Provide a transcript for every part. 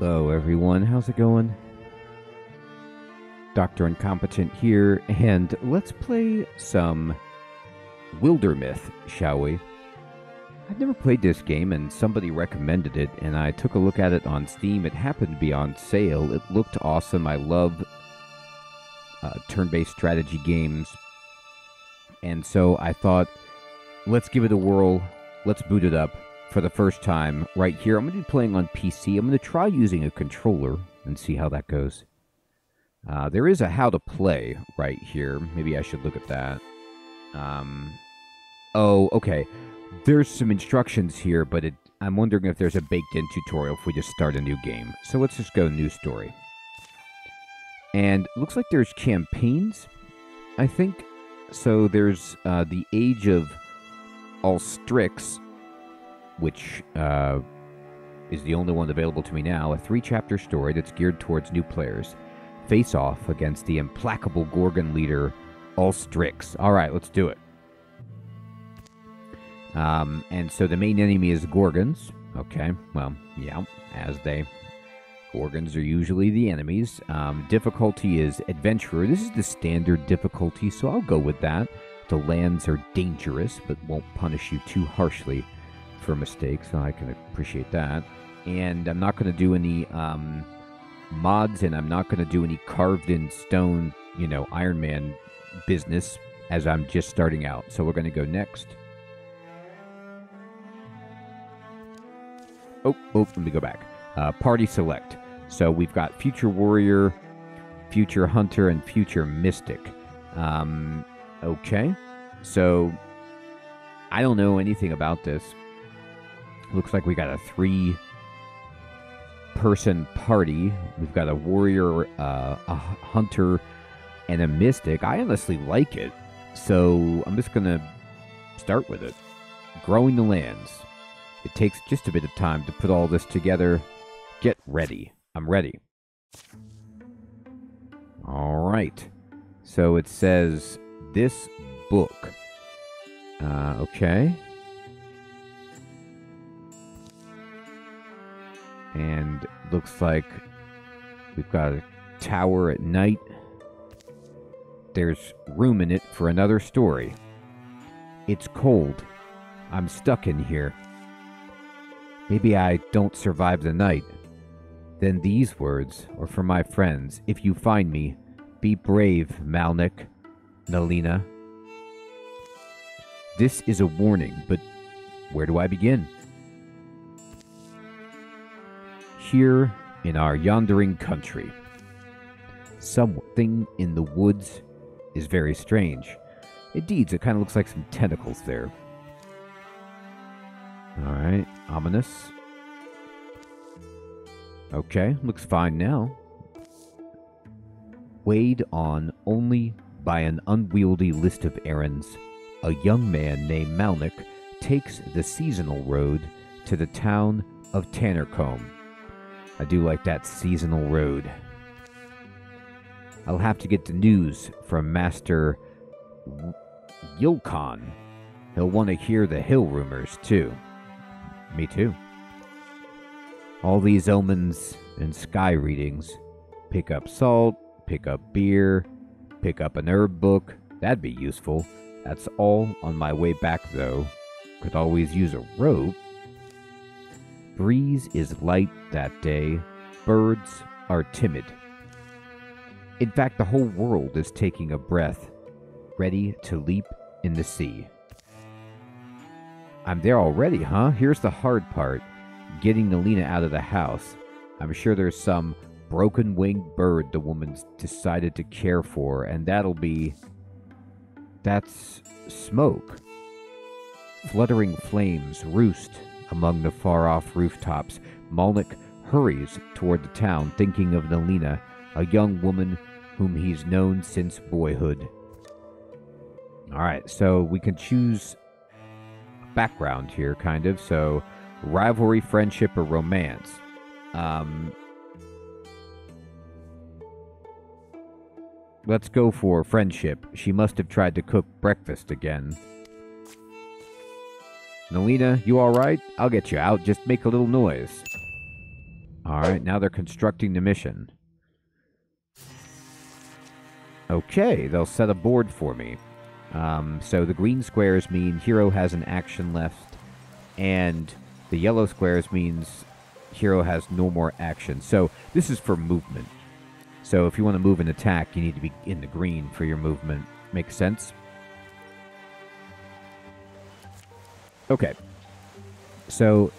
Hello everyone, how's it going? Dr. Incompetent here, and let's play some Wildermyth, shall we? I've never played this game, and somebody recommended it, and I took a look at it on Steam. It happened to be on sale. It looked awesome. I love turn-based strategy games, and so I thought, let's give it a whirl. Let's boot it up for the first time right here. I'm going to be playing on PC. I'm going to try using a controller and see how that goes. There is a how to play right here. Maybe I should look at that. Oh, okay. There's some instructions here, but I'm wondering if there's a baked-in tutorial if we just start a new game. So let's just go new story. And it looks like there's campaigns, I think. So there's the Age of Alstrix, which is the only one available to me now. A 3-chapter story that's geared towards new players. Face off against the implacable Gorgon leader, Alstrix. All right, let's do it. And so the main enemy is Gorgons. Okay, well, yeah, Gorgons are usually the enemies. Difficulty is Adventurer. This is the standard difficulty, so I'll go with that. The lands are dangerous, but won't punish you too harshly for mistakes, so I can appreciate that. And I'm not going to do any mods, and I'm not going to do any carved-in stone, Iron Man business, as I'm just starting out. So we're going to go next. Oh, let me go back. Party select. So we've got Future Warrior, Future Hunter, and Future Mystic. Okay. So I don't know anything about this. Looks like we got a 3-person party. We've got a warrior, a hunter, and a mystic. I honestly like it. So I'm just going to start with it. Growing the lands. It takes just a bit of time to put all this together. Get ready. I'm ready. All right. So it says, this book. Okay. And looks like we've got a tower at night. There's room in it for another story. It's cold. I'm stuck in here. Maybe I don't survive the night. Then these words are for my friends. If you find me, be brave, Malnik, Nalina. This is a warning, but where do I begin? Here in our yondering country, something in the woods is very strange. Indeed, it kind of looks like some tentacles there. Alright, ominous. Okay, looks fine now. Weighed on only by an unwieldy list of errands, a young man named Malnik takes the seasonal road to the town of Tannercombe. I do like that seasonal road. I'll have to get the news from Master Yilkon. He'll want to hear the hill rumors, too. Me too. All these omens and sky readings. Pick up salt, pick up beer, pick up an herb book. That'd be useful. That's all on my way back, though. Could always use a rope. Breeze is light that day. Birds are timid. In fact, the whole world is taking a breath, ready to leap in the sea. I'm there already, huh? Here's the hard part. Getting Nalina out of the house. I'm sure there's some broken-winged bird the woman's decided to care for, and that's smoke. Fluttering flames roost among the far-off rooftops. Malnik hurries toward the town, thinking of Nalina, a young woman whom he's known since boyhood. Alright, so we can choose background here, kind of. So, rivalry, friendship, or romance. Let's go for friendship. She must have tried to cook breakfast again. Nalina, you alright? I'll get you out. Just make a little noise. All right, now they're constructing the mission. Okay, they'll set a board for me. So the green squares mean hero has an action left, and the yellow squares means hero has no more action. So this is for movement. So if you want to move and attack, you need to be in the green for your movement. Makes sense? Okay. So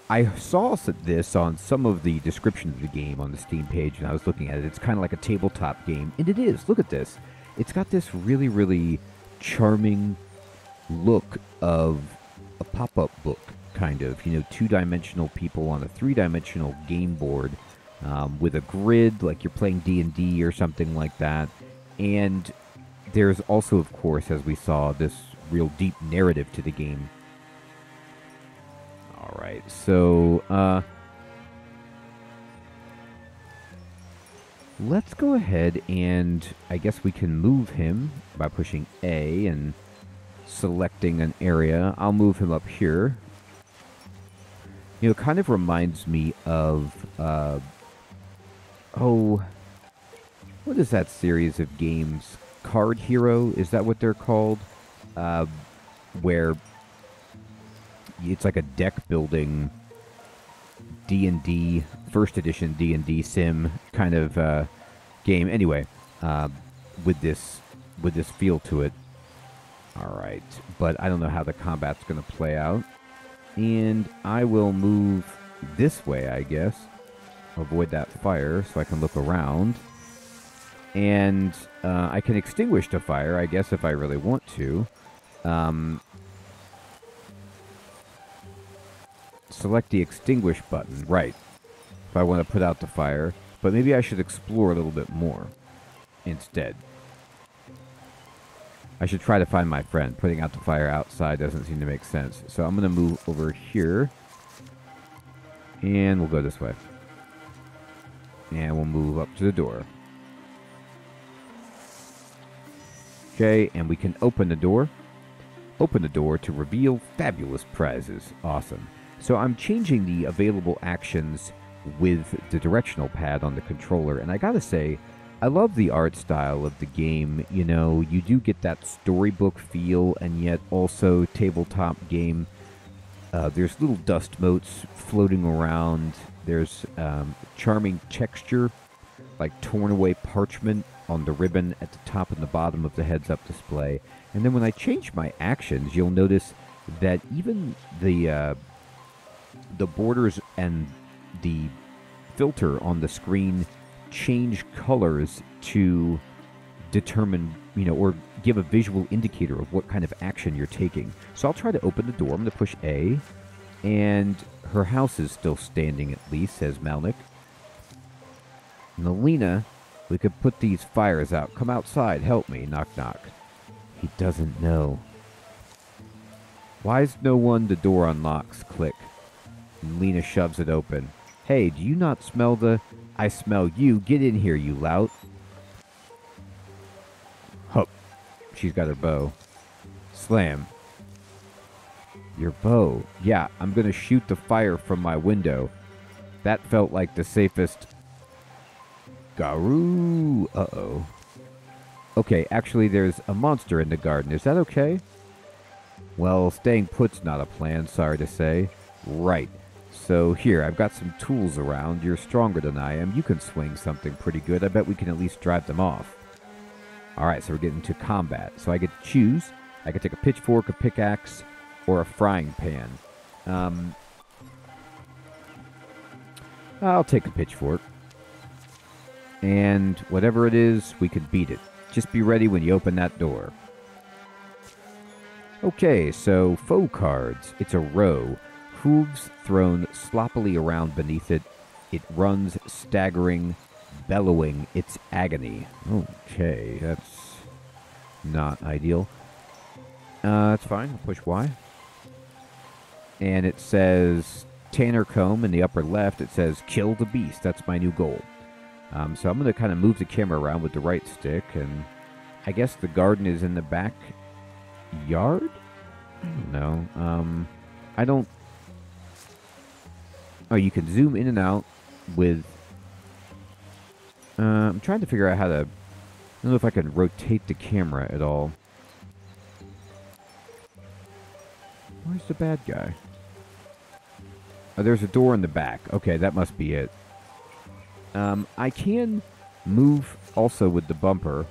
I saw this on some of the descriptions of the game on the Steam page, and I was looking at it. It's kind of like a tabletop game, and it is. Look at this. It's got this really, really charming look of a pop-up book, kind of. You know, two-dimensional people on a three-dimensional game board with a grid, like you're playing D&D or something like that. And there's also, of course, as we saw, this real deep narrative to the game. All right, so let's go ahead and I guess we can move him by pushing A and selecting an area. I'll move him up here. You know, it kind of reminds me of, oh, what is that series of games? Card Hero, is that what they're called? Where it's like a deck building D&D, first edition D&D sim kind of game. Anyway, with this feel to it. All right, but I don't know how the combat's going to play out. And I will move this way, I guess. Avoid that fire so I can look around. And I can extinguish the fire, I guess, if I really want to. Select the extinguish button, right, if I want to put out the fire. But maybe I should explore a little bit more instead. I should try to find my friend. Putting out the fire outside doesn't seem to make sense. So I'm going to move over here. And we'll go this way. And we'll move up to the door. Okay, and we can open the door. Open the door to reveal fabulous prizes. Awesome. So I'm changing the available actions with the directional pad on the controller. And I gotta say, I love the art style of the game. You know, you do get that storybook feel, and yet also tabletop game. There's little dust motes floating around. There's charming texture, like torn away parchment on the ribbon at the top and the bottom of the heads-up display. And then when I change my actions, you'll notice that even the borders and the filter on the screen change colors to determine, you know, or give a visual indicator of what kind of action you're taking. So I'll try to open the door. I'm going to push A, and her house is still standing at least, says Malnik. Nalina, we could put these fires out. Come outside, help me. Knock, knock. He doesn't know. Why is no one? The door unlocks. Click. And Lena shoves it open. Hey, do you not smell the... I smell you. Get in here, you lout. Hup. She's got her bow. Slam. Your bow. Yeah, I'm going to shoot the fire from my window. That felt like the safest... Garoo. Uh-oh. Okay, actually, there's a monster in the garden. Is that okay? Well, staying put's not a plan, sorry to say. Right. So here, I've got some tools around. You're stronger than I am. You can swing something pretty good. I bet we can at least drive them off. Alright, so we're getting to combat. So I get to choose. I can take a pitchfork, a pickaxe, or a frying pan. I'll take a pitchfork. And whatever it is, we can beat it. Just be ready when you open that door. Okay, so foe cards. It's a row. Hooves thrown sloppily around beneath it. It runs, staggering, bellowing its agony. Okay, that's not ideal. That's fine. I'll push Y. And it says Tanner Comb in the upper left. It says kill the beast. That's my new goal. So I'm going to kind of move the camera around with the right stick, and I guess the garden is in the back yard? I don't know. I don't... Oh, you can zoom in and out with... I'm trying to figure out how to... I don't know if I can rotate the camera at all. Where's the bad guy? Oh, there's a door in the back. Okay, that must be it. I can move also with the bumper.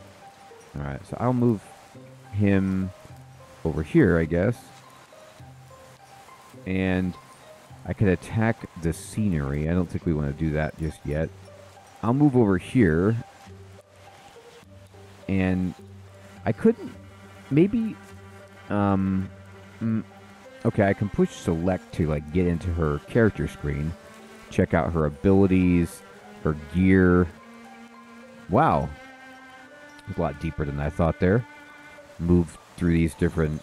Alright, so I'll move him over here, I guess. And I can attack the scenery. I don't think we want to do that just yet. I'll move over here. And I couldn't... Maybe... okay, I can push select to like get into her character screen. Check out her abilities, her gear. Wow. It's a lot deeper than I thought there. Move through these different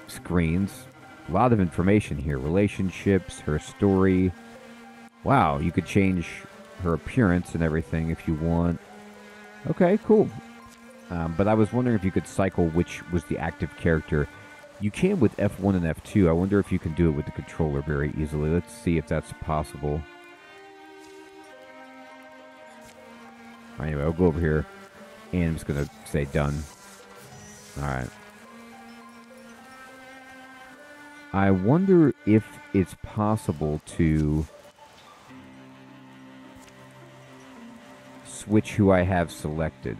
screens. A lot of information here. Relationships, her story. Wow, you could change her appearance and everything if you want. Okay, cool. But I was wondering if you could cycle which was the active character. You can with F1 and F2. I wonder if you can do it with the controller very easily. Let's see if that's possible. Anyway, I'll go over here, and I'm just going to say done. Alright. I wonder if it's possible to switch who I have selected.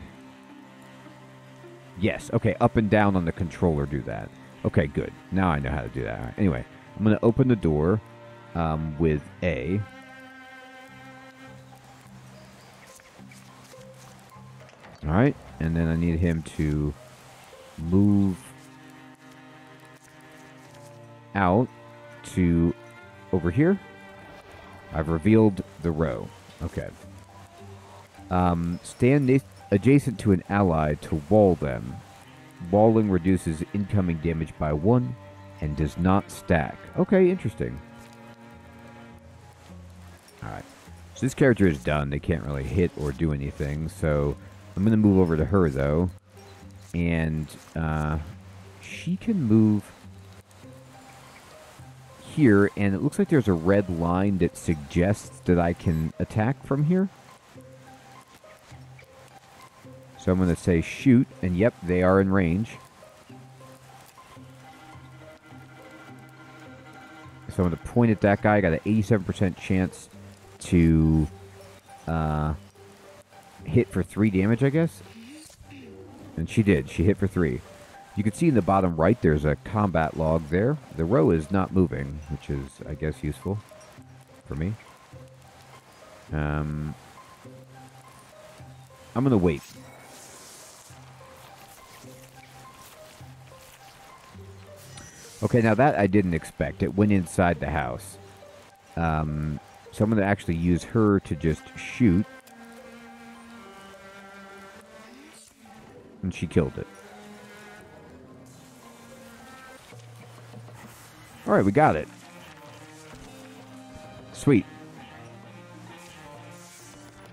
Yes, okay, up and down on the controller do that. Okay, good. Now I know how to do that. All right. Anyway, I'm going to open the door with A. All right, and then I need him to move out to over here. I've revealed the row. Okay. Stand adjacent to an ally to wall them. Walling reduces incoming damage by 1 and does not stack. Okay, interesting. Alright. So this character is done. They can't really hit or do anything. So I'm going to move over to her, though. And she can move here. And it looks like there's a red line that suggests that I can attack from here. So I'm going to say shoot, and yep, they are in range. So I'm going to point at that guy. I got an 87% chance to hit for 3 damage, I guess. And she did. She hit for 3. You can see in the bottom right, there's a combat log there. The row is not moving, which is, I guess, useful for me. I'm going to wait. Okay, now that I didn't expect. It went inside the house. So I'm going to actually use her to just shoot. And she killed it. Alright, we got it. Sweet.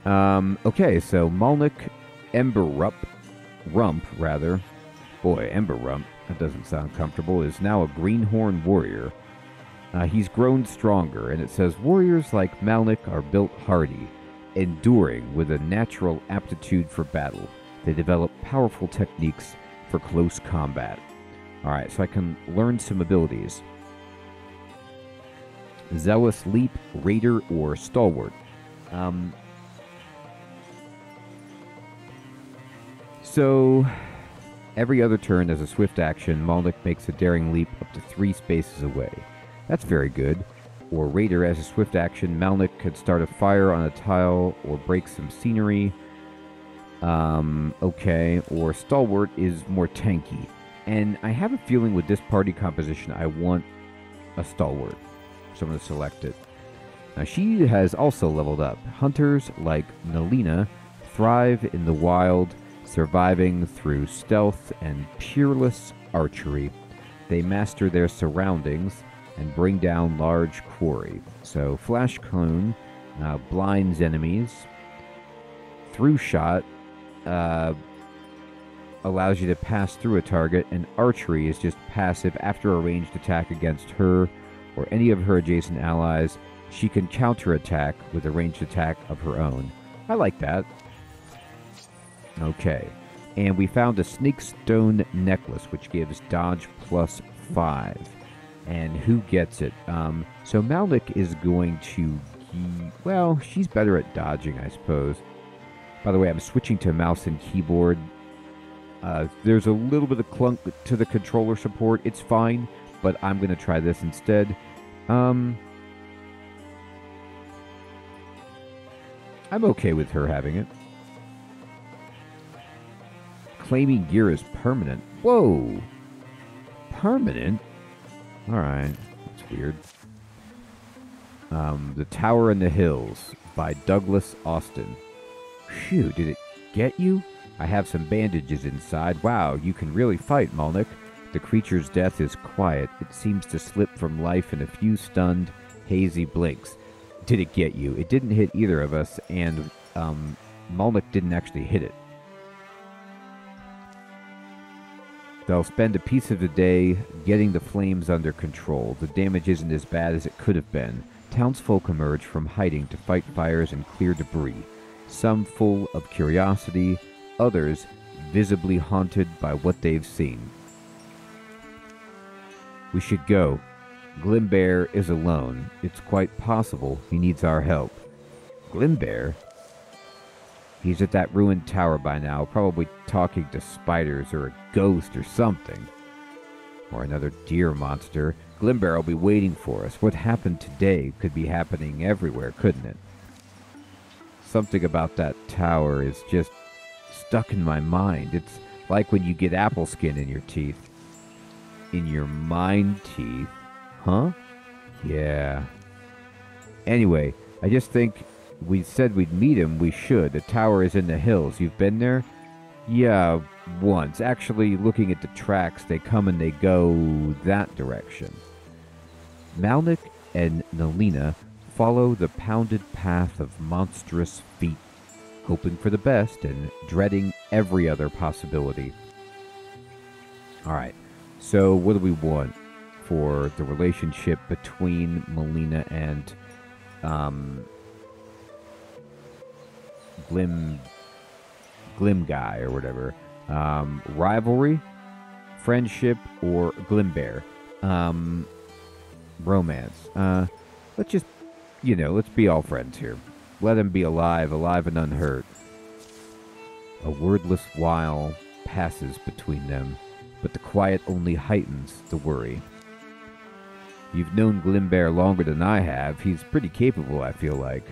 Okay, so Malnik Rump, rather. Boy, Ember Rump. That doesn't sound comfortable, is now a greenhorn warrior. He's grown stronger, and it says, warriors like Malnik are built hardy, enduring with a natural aptitude for battle. They develop powerful techniques for close combat. Alright, so I can learn some abilities. Zealous Leap, Raider, or Stalwart. So... every other turn, as a swift action, Malnik makes a daring leap up to 3 spaces away. That's very good. Or Raider, as a swift action, Malnik could start a fire on a tile or break some scenery. Okay. Or Stalwart is more tanky. And I have a feeling with this party composition, I want a Stalwart. So I'm going to select it. Now, she has also leveled up. Hunters like Nalina thrive in the wild, surviving through stealth and peerless archery. They master their surroundings and bring down large quarry. So Flash Cone blinds enemies. Through Shot allows you to pass through a target, and Archery is just passive after a ranged attack against her or any of her adjacent allies. She can counterattack with a ranged attack of her own. I like that. Okay. And we found a snake stone necklace, which gives dodge +5. And who gets it? So Malnik is going to... Well, she's better at dodging, I suppose. By the way, I'm switching to mouse and keyboard. There's a little bit of clunk to the controller support. It's fine, but I'm going to try this instead. I'm okay with her having it. Claiming gear is permanent. Whoa! Permanent? Alright, that's weird. The Tower in the Hills by Douglas Austin. Phew, did it get you? I have some bandages inside. Wow, you can really fight, Malnik. The creature's death is quiet. It seems to slip from life in a few stunned, hazy blinks. Did it get you? It didn't hit either of us, and Malnik didn't actually hit it. They'll spend a piece of the day getting the flames under control. The damage isn't as bad as it could have been. Townsfolk emerge from hiding to fight fires and clear debris. Some full of curiosity, others visibly haunted by what they've seen. We should go. Glimbear is alone. It's quite possible he needs our help. Glimbear? He's at that ruined tower by now, probably talking to spiders or a ghost or something. Or another deer monster. Glimbear will be waiting for us. What happened today could be happening everywhere, couldn't it? Something about that tower is just stuck in my mind. It's like when you get apple skin in your teeth. In your mind teeth? Huh? Yeah. Anyway, I just think we said we'd meet him. We should. The tower is in the hills. You've been there? Yeah, once. Actually, looking at the tracks, they come and they go that direction. Malnik and Nalina follow the pounded path of monstrous feet, hoping for the best and dreading every other possibility. Alright, so what do we want for the relationship between Melina and Glim guy or whatever? Rivalry, friendship, or Glimbear? Romance. Let's just, let's be all friends here. Let him be alive and unhurt. A wordless while passes between them, but the quiet only heightens the worry. You've known Glimbear longer than I have. He's pretty capable, I feel like.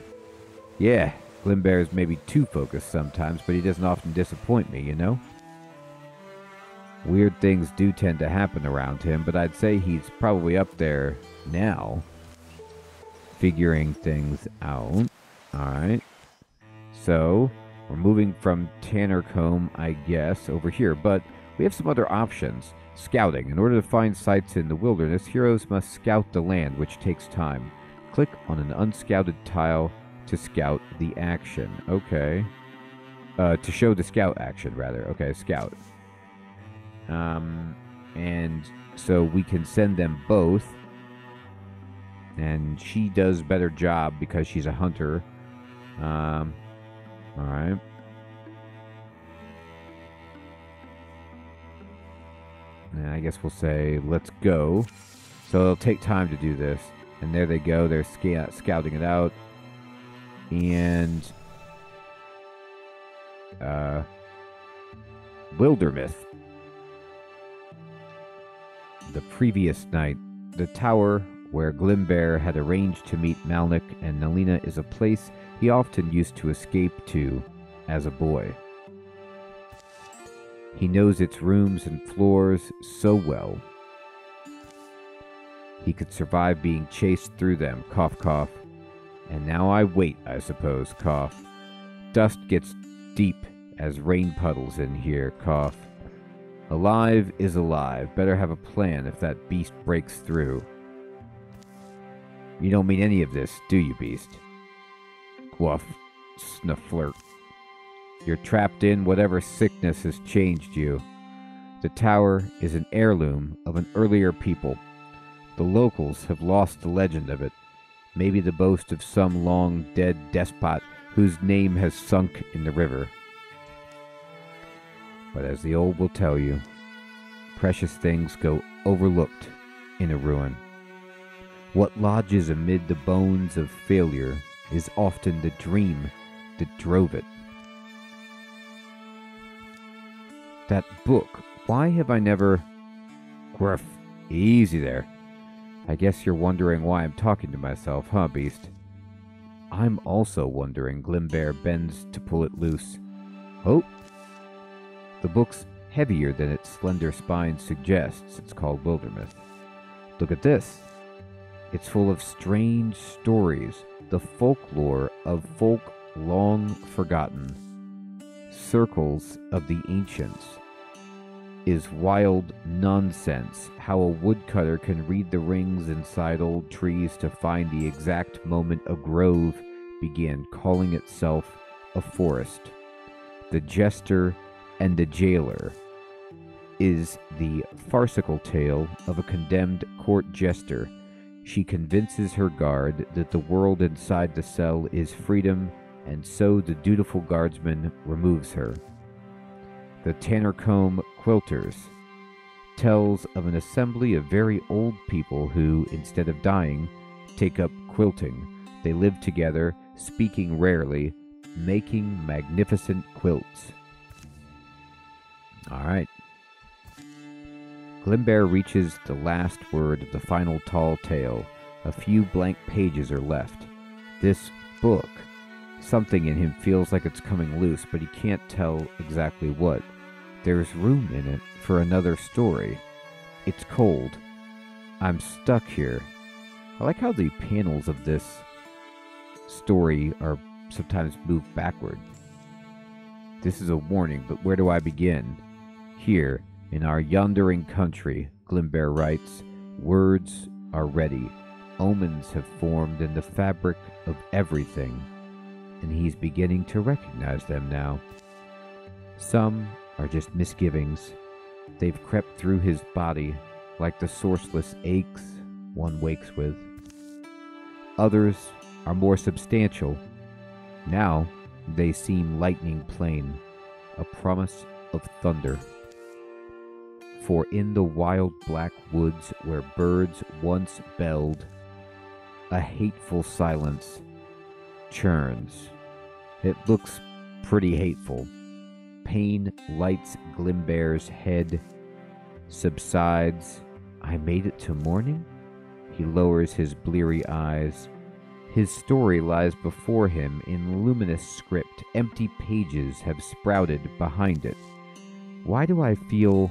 Yeah, Glimbear is maybe too focused sometimes, but he doesn't often disappoint me, Weird things do tend to happen around him, but I'd say he's probably up there now, figuring things out. Alright. So, we're moving from Tannercombe, I guess, over here, but we have some other options. Scouting. In order to find sites in the wilderness, heroes must scout the land, which takes time. Click on an unscouted tile to scout the action. Okay. To show the scout action, rather. Okay, scout. And so we can send them both. And she does a better job because she's a hunter. Alright. And I guess we'll say, let's go. So it'll take time to do this. And there they go. They're scouting it out. And Wildermyth. The previous night, the tower where Glimbear had arranged to meet Malnik and Nalina is a place he often used to escape to as a boy. He knows its rooms and floors so well. He could survive being chased through them, cough, cough. And now I wait, I suppose, cough. Dust gets deep as rain puddles in here, cough. Alive is alive. Better have a plan if that beast breaks through. You don't mean any of this, do you, beast? Woof. Snufflirt. You're trapped in whatever sickness has changed you. The tower is an heirloom of an earlier people. The locals have lost the legend of it. Maybe the boast of some long-dead despot whose name has sunk in the river. But as the old will tell you, precious things go overlooked in a ruin. What lodges amid the bones of failure is often the dream that drove it. That book, why have I never... Gruff, easy there. I guess you're wondering why I'm talking to myself, huh, Beast? I'm also wondering. Glimbear bends to pull it loose. Oh! The book's heavier than its slender spine suggests. It's called Wildermyth. Look at this. It's full of strange stories, the folklore of folk long forgotten. Circles of the ancients. Is wild nonsense how a woodcutter can read the rings inside old trees to find the exact moment a grove began calling itself a forest. The Jester and the Jailer is the farcical tale of a condemned court jester. She convinces her guard that the world inside the cell is freedom, and so the dutiful guardsman removes her. The Tannercombe Quilters tells of an assembly of very old people who, instead of dying, take up quilting. They live together, speaking rarely, making magnificent quilts. All right. Glimbear reaches the last word of the final tall tale. A few blank pages are left. This book, something in him feels like it's coming loose, but he can't tell exactly what. There's room in it for another story. It's cold. I'm stuck here. I like how the panels of this story are sometimes moved backward. This is a warning, but where do I begin? Here, in our yondering country, Glimbear writes, words are ready. Omens have formed in the fabric of everything, and he's beginning to recognize them now. Some are just misgivings. They've crept through his body like the sourceless aches one wakes with. Others are more substantial. Now they seem lightning plain, a promise of thunder. For in the wild black woods where birds once belled, a hateful silence churns. It looks pretty hateful. Pain lights Glimbear's head, subsides. I made it to morning? He lowers his bleary eyes. His story lies before him in luminous script. Empty pages have sprouted behind it. Why do I feel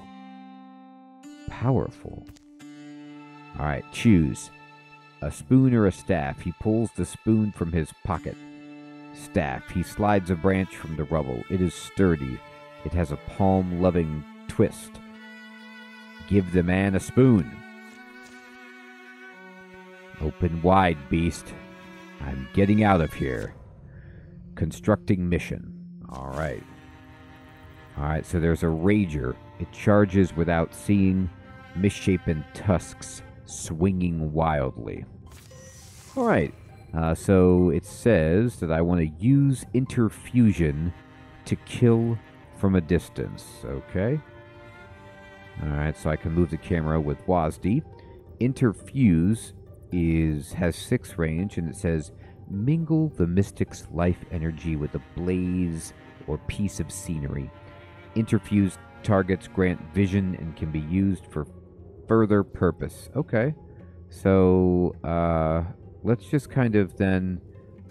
powerful? All right, choose. A spoon or a staff. He pulls the spoon from his pocket. Staff. He slides a branch from the rubble. It is sturdy. It has a palm-loving twist. Give the man a spoon. Open wide, beast. I'm getting out of here. Constructing mission. All right. All right, so there's a rager. It charges without seeing, misshapen tusks swinging wildly. All right. So it says that I want to use interfusion to kill from a distance. Okay. All right, so I can move the camera with WASD. Interfuse has 6 range, and it says mingle the mystic's life energy with a blaze or piece of scenery. Interfused targets grant vision and can be used for further purpose. Okay. So, let's just kind of then,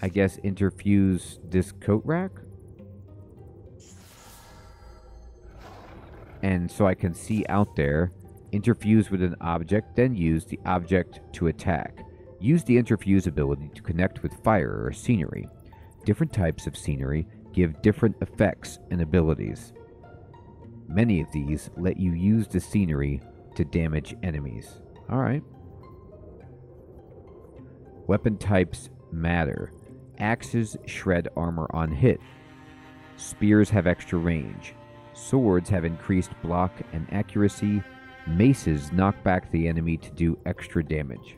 I guess, interfuse this coat rack. And so I can see out there, interfuse with an object, then use the object to attack. Use the interfuse ability to connect with fire or scenery. Different types of scenery give different effects and abilities. Many of these let you use the scenery to damage enemies. Alright. Weapon types matter. Axes shred armor on hit. Spears have extra range. Swords have increased block and accuracy. Maces knock back the enemy to do extra damage.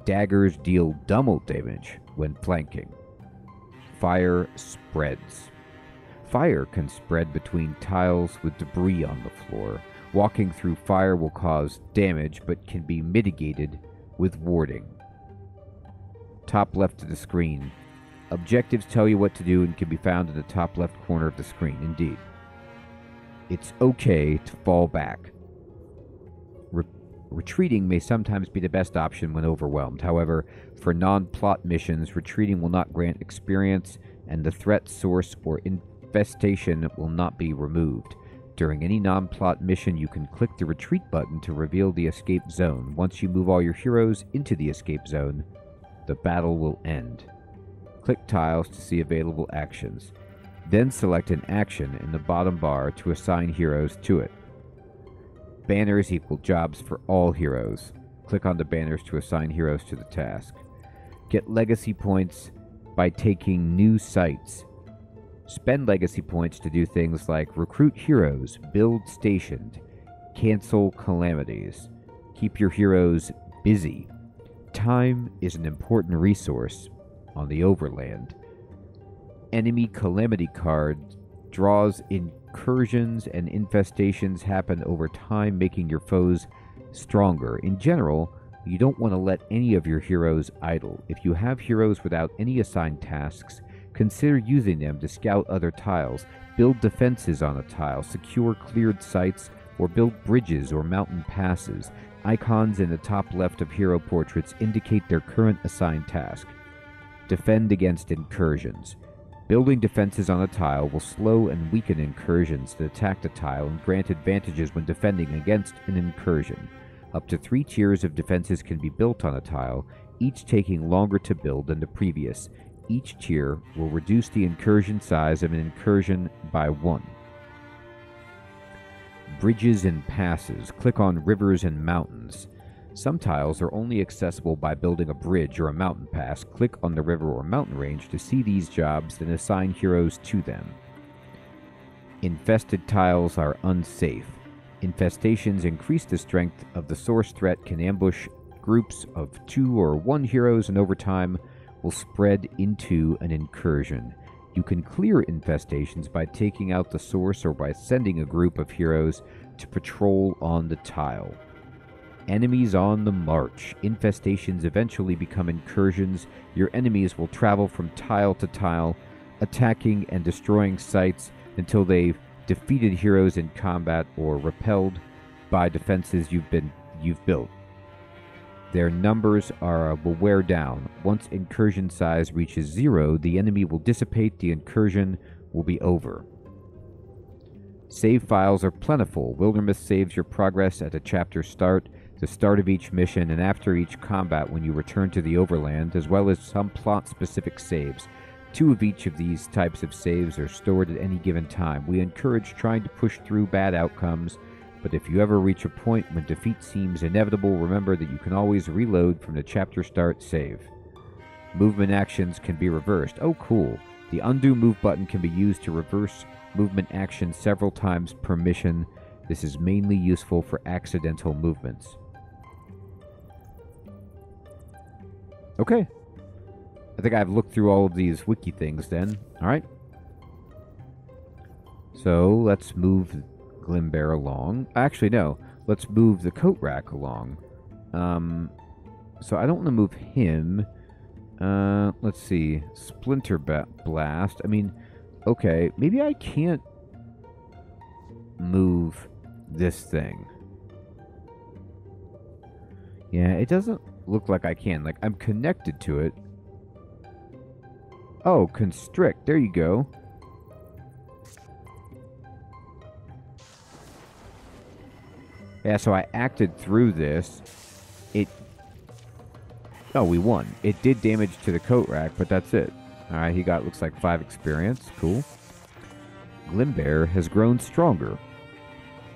Daggers deal double damage when flanking. Fire spreads. Fire can spread between tiles with debris on the floor. Walking through fire will cause damage, but can be mitigated with warding. Top left of the screen. Objectives tell you what to do and can be found in the top left corner of the screen. Indeed. It's okay to fall back. Retreating may sometimes be the best option when overwhelmed. However, for non-plot missions, retreating will not grant experience, and the threat source or infestation will not be removed. During any non-plot mission, you can click the retreat button to reveal the escape zone. Once you move all your heroes into the escape zone, the battle will end. Click tiles to see available actions. Then select an action in the bottom bar to assign heroes to it. Banners equal jobs for all heroes. Click on the banners to assign heroes to the task. Get legacy points by taking new sites. Spend legacy points to do things like recruit heroes, build stationed, cancel calamities. Keep your heroes busy. Time is an important resource on the overland. Enemy calamity card draws incursions and infestations happen over time, making your foes stronger. In general, you don't want to let any of your heroes idle. If you have heroes without any assigned tasks, consider using them to scout other tiles, build defenses on a tile, secure cleared sites, or build bridges or mountain passes. Icons in the top left of hero portraits indicate their current assigned task. Defend against incursions. Building defenses on a tile will slow and weaken incursions that attack the tile and grant advantages when defending against an incursion. Up to 3 tiers of defenses can be built on a tile, each taking longer to build than the previous. Each tier will reduce the incursion size of an incursion by 1. Bridges and passes. Click on rivers and mountains. Some tiles are only accessible by building a bridge or a mountain pass. Click on the river or mountain range to see these jobs and assign heroes to them. Infested tiles are unsafe. Infestations increase the strength of the source threat, can ambush groups of 2 or 1 heroes, and over time will spread into an incursion. You can clear infestations by taking out the source or by sending a group of heroes to patrol on the tile. Enemies on the march. Infestations eventually become incursions. Your enemies will travel from tile to tile, attacking and destroying sites until they've defeated heroes in combat or repelled by defenses you've built. Their numbers will wear down. Once incursion size reaches 0, the enemy will dissipate, the incursion will be over. Save files are plentiful. Wildermyth saves your progress at a chapter start, the start of each mission, and after each combat when you return to the overland, as well as some plot-specific saves. 2 of each of these types of saves are stored at any given time. We encourage trying to push through bad outcomes, but if you ever reach a point when defeat seems inevitable, remember that you can always reload from the chapter start save. Movement actions can be reversed. Oh, cool. The undo move button can be used to reverse movement actions several times per mission. This is mainly useful for accidental movements. Okay. I think I've looked through all of these wiki things then. Alright. So, let's move Glimbear along. Actually, no. Let's move the coat rack along. So I don't want to move him. Let's see. Splinter Blast. I mean, okay. Maybe I can't move this thing. Yeah, it doesn't look like I can. Like, I'm connected to it. Oh, constrict. There you go. Yeah, so I acted through this. Oh, we won. It did damage to the coat rack, but that's it. Alright, he got, looks like 5 experience. Cool. Glimbear has grown stronger.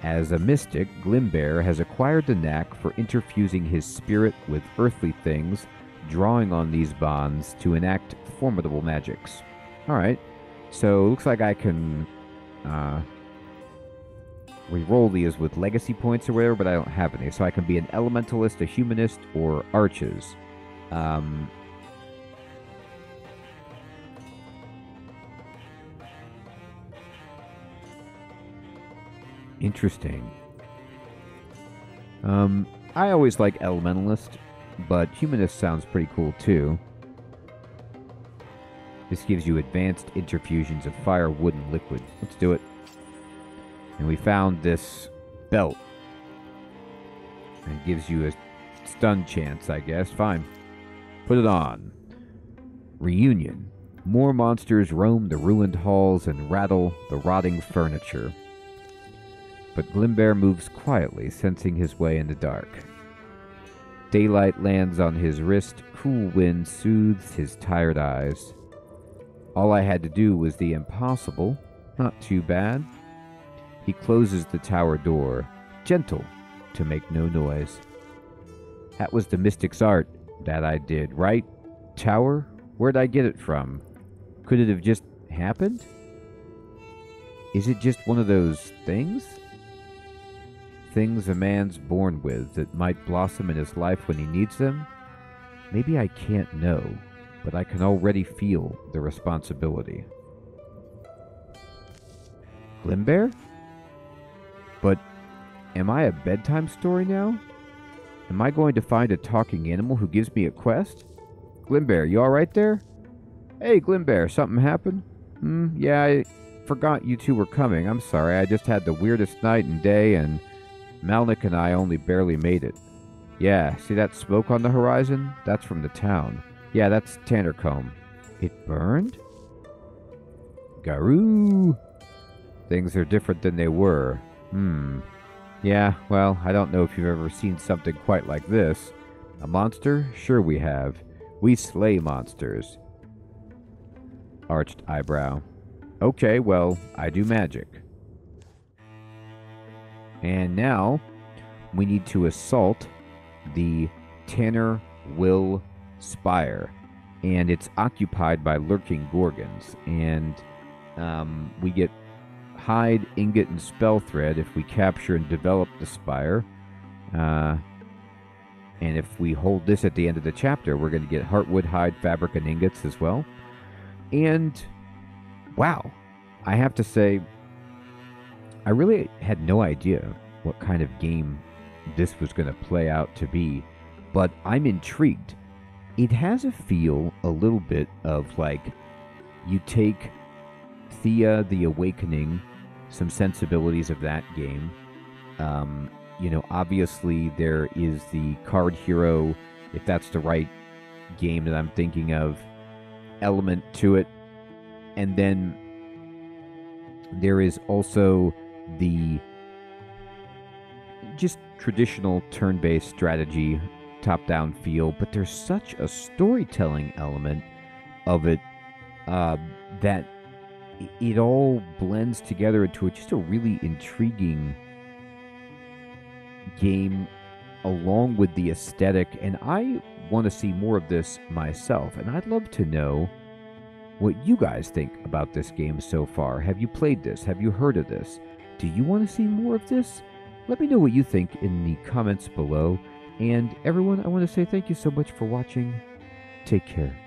As a mystic, Glimbear has acquired the knack for interfusing his spirit with earthly things, drawing on these bonds to enact formidable magics. Alright, so looks like I can re-roll these with legacy points or whatever, but I don't have any. So I can be an elementalist, a humanist, or arches. Interesting. I always like Elementalist, but Humanist sounds pretty cool too. This gives you advanced interfusions of fire, wood, and liquid. Let's do it. And we found this belt. It gives you a stun chance, I guess. Fine. Put it on. Reunion. More monsters roam the ruined halls and rattle the rotting furniture. But Glimbear moves quietly, sensing his way in the dark. Daylight lands on his wrist, cool wind soothes his tired eyes. All I had to do was the impossible. Not too bad. He closes the tower door, gentle, to make no noise. That was the mystic's art that I did, right? Tower? Where'd I get it from? Could it have just happened? Is it just one of those things? Things a man's born with that might blossom in his life when he needs them? Maybe I can't know, but I can already feel the responsibility. Glimbear? But am I a bedtime story now? Am I going to find a talking animal who gives me a quest? Glimbear, you alright there? Hey, Glimbear, something happened? Yeah, I forgot you two were coming. I'm sorry, I just had the weirdest night and day, and Malnik and I only barely made it. Yeah, see that smoke on the horizon? That's from the town. Yeah, that's Tannercombe. It burned? Garoo! Things are different than they were. Yeah, well, I don't know if you've ever seen something quite like this. A monster? Sure we have. We slay monsters. Arched eyebrow. Okay, well, I do magic. And now, we need to assault the Tanner Will Spire. And it's occupied by lurking gorgons. And we get hide, ingot, and spell thread if we capture and develop the spire. And if we hold this at the end of the chapter, we're going to get heartwood, hide, fabric, and ingots as well. And, wow, I have to say, I really had no idea what kind of game this was going to play out to be, but I'm intrigued. It has a feel a little bit of like you take Thea the Awakening, some sensibilities of that game. You know, obviously there is the Card Hero, if that's the right game that I'm thinking of, element to it. And then there is also the just traditional turn-based strategy, top-down feel, but there's such a storytelling element of it that it all blends together into just a really intriguing game along with the aesthetic, and I want to see more of this myself, and I'd love to know what you guys think about this game so far. Have you played this? Have you heard of this? Do you want to see more of this? Let me know what you think in the comments below, and everyone, I want to say thank you so much for watching. Take care.